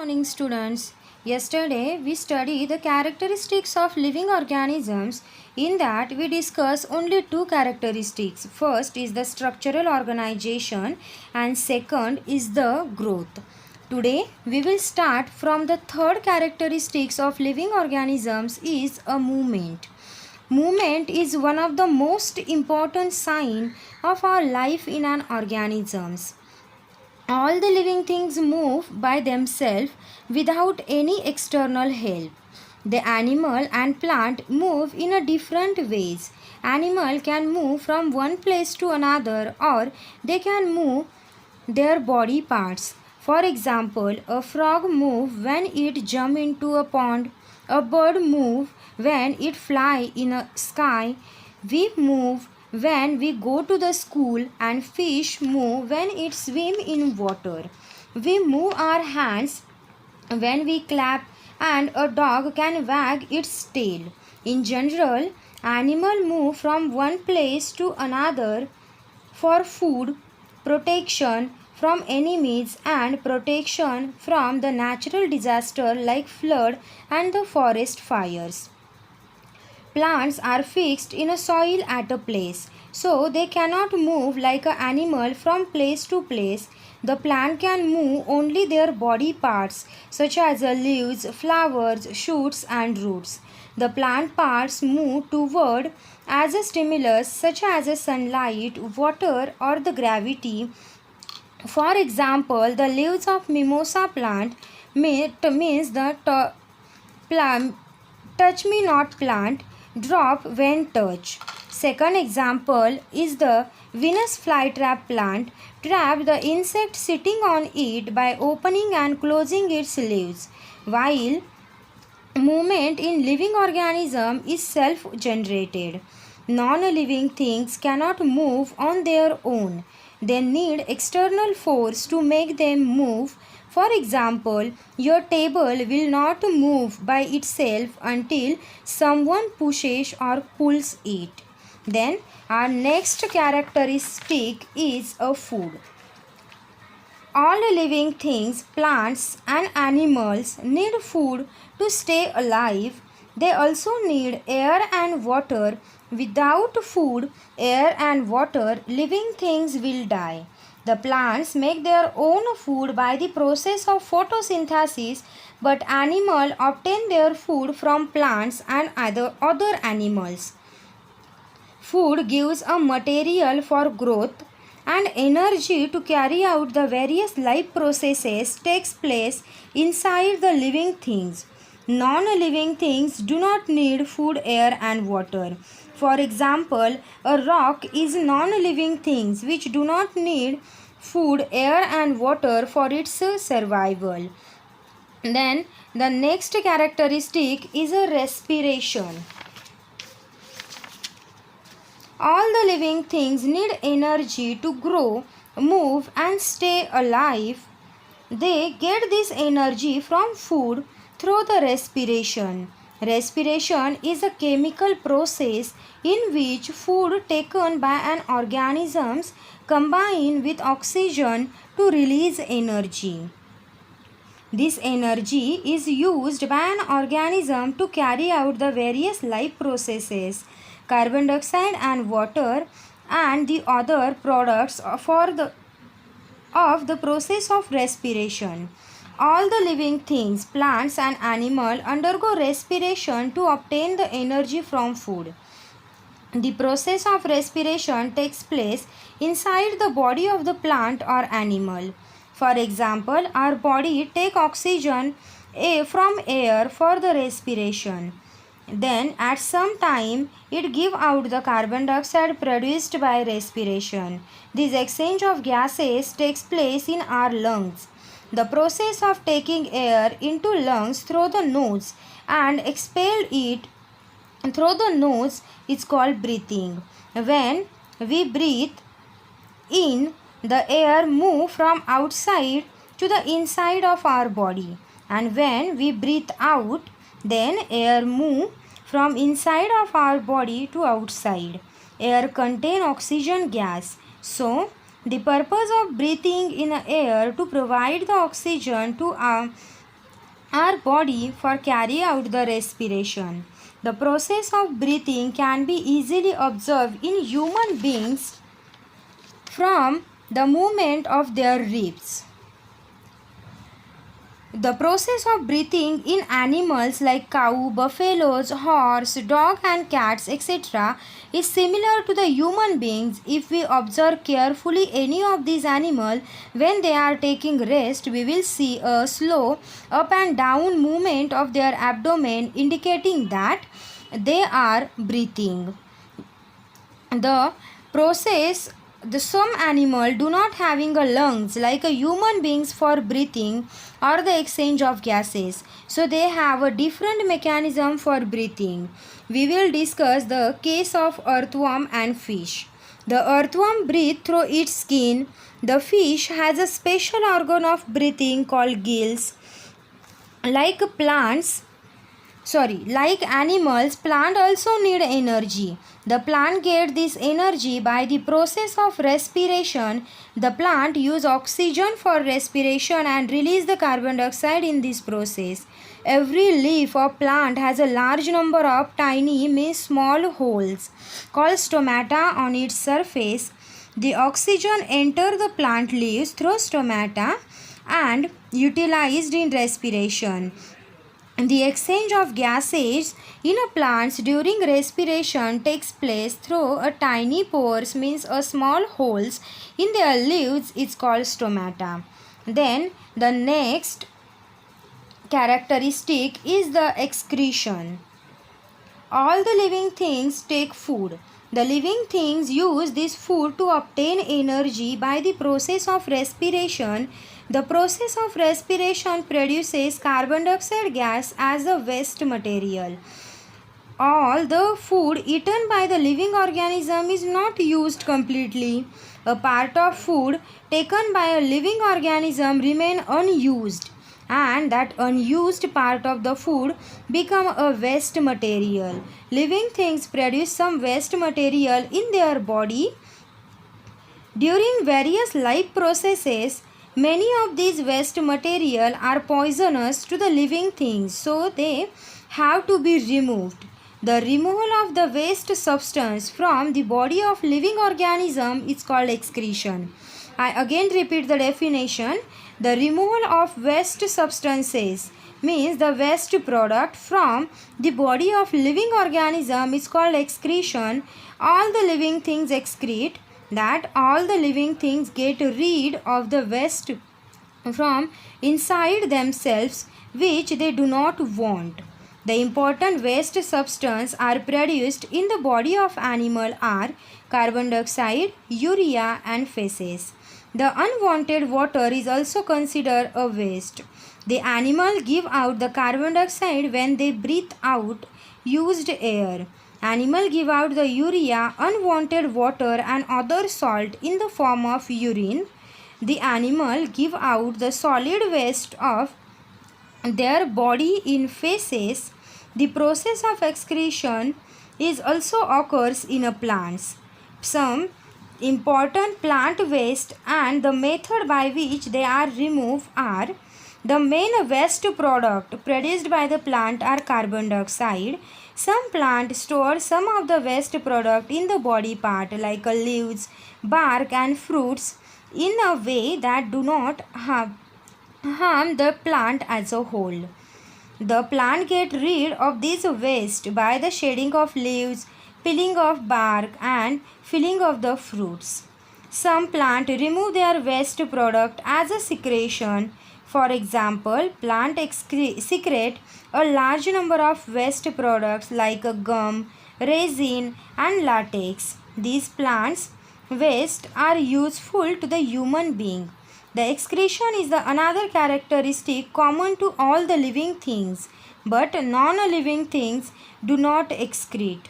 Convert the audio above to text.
morning, students. Yesterday, we studied the characteristics of living organisms. In that, we discuss only two characteristics. First is the structural organization, and second is the growth. Today, we will start from the third characteristics of living organisms is a movement. Movement is one of the most important sign of our life in an organisms. All the living things move by themselves without any external help. The animal and plant move in a different ways. Animal can move from one place to another, or they can move their body parts. For example, a frog move when it jump into a pond. A bird move when it fly in a sky. We move when we go to the school, and fish move when it swim in water. We move our hands when we clap, and a dog can wag its tail. In general, animals move from one place to another for food, protection from enemies, and protection from the natural disaster like flood and the forest fires. Plants are fixed in a soil at a place, so they cannot move like an animal from place to place. The plant can move only their body parts, such as the leaves, flowers, shoots, and roots. The plant parts move toward as a stimulus, such as the sunlight, water, or the gravity. For example, the leaves of mimosa plant means the plant, touch me not plant, drop when touch. Second example is the Venus flytrap plant. Trap the insect sitting on it by opening and closing its leaves. While movement in living organism is self-generated. Non-living things cannot move on their own. They need external force to make them move. For example, your table will not move by itself until someone pushes or pulls it. Then our next characteristic is a food. All living things, plants and animals need food to stay alive. They also need air and water. Without food, air and water, living things will die. The plants make their own food by the process of photosynthesis, but animals obtain their food from plants and other animals. Food gives a material for growth, and energy to carry out the various life processes takes place inside the living things. Non-living things do not need food, air, and water. For example, a rock is non-living things which do not need food, air, and water for its survival. Then the next characteristic is a respiration. All the living things need energy to grow, move, and stay alive. They get this energy from food through the respiration. Respiration is a chemical process in which food taken by an organism combine with oxygen to release energy. This energy is used by an organism to carry out the various life processes, carbon dioxide and water, and the other products of the process of respiration. All the living things, plants and animals undergo respiration to obtain the energy from food. The process of respiration takes place inside the body of the plant or animal. For example, our body takes oxygen from air for the respiration. Then at some time it gives out the carbon dioxide produced by respiration. This exchange of gases takes place in our lungs. The process of taking air into lungs through the nose and expel it through the nose is called breathing. When we breathe in, the air moves from outside to the inside of our body, and when we breathe out, then air moves from inside of our body to outside. Air contains oxygen gas. So, the purpose of breathing in air to provide the oxygen to our body for carry out the respiration. The process of breathing can be easily observed in human beings from the movement of their ribs. The process of breathing in animals like cow, buffaloes, horse, dog and cats etc. is similar to the human beings. If we observe carefully any of these animals when they are taking rest, we will see a slow up and down movement of their abdomen indicating that they are breathing. The process some animal do not having a lungs like a human beings for breathing or the exchange of gases, so they have a different mechanism for breathing. We will discuss the case of earthworm and fish. The earthworm breathes through its skin. The fish has a special organ of breathing called gills. Like animals, plant also need energy. The plant get this energy by the process of respiration. The plant use oxygen for respiration and release the carbon dioxide in this process. Every leaf of plant has a large number of tiny means small holes called stomata on its surface. The oxygen enter the plant leaves through stomata and utilized in respiration. The exchange of gases in a plant during respiration takes place through a tiny pores means a small holes in their leaves is called stomata. Then the next characteristic is the excretion. All the living things take food. The living things use this food to obtain energy by the process of respiration. The process of respiration produces carbon dioxide gas as a waste material. All the food eaten by the living organism is not used completely. A part of food taken by a living organism remain unused, and that unused part of the food become a waste material. Living things produce some waste material in their body. During various life processes, many of these waste material are poisonous to the living things, so they have to be removed. The removal of the waste substance from the body of living organism is called excretion. I again repeat the definition. The removal of waste substances means the waste product from the body of living organism is called excretion. All the living things excrete, that all the living things get rid of the waste from inside themselves which they do not want. The important waste substance are produced in the body of animal are carbon dioxide, urea and feces. The unwanted water is also considered a waste. The animal give out the carbon dioxide when they breathe out used air. Animal give out the urea, unwanted water and other salt in the form of urine. The animal give out the solid waste of their body in feces. The process of excretion is also occurs in a plants. Some important plant waste and the method by which they are removed are: the main waste product produced by the plant are carbon dioxide. Some plant store some of the waste product in the body part like leaves, bark and fruits in a way that do not harm the plant as a whole. The plant get rid of this waste by the shedding of leaves, peeling of bark and filling of the fruits. Some plant remove their waste product as a secretion. For example, plant secrete a large number of waste products like gum, resin and latex. These plants waste are useful to the human being. The excretion is the another characteristic common to all the living things, but non-living things do not excrete.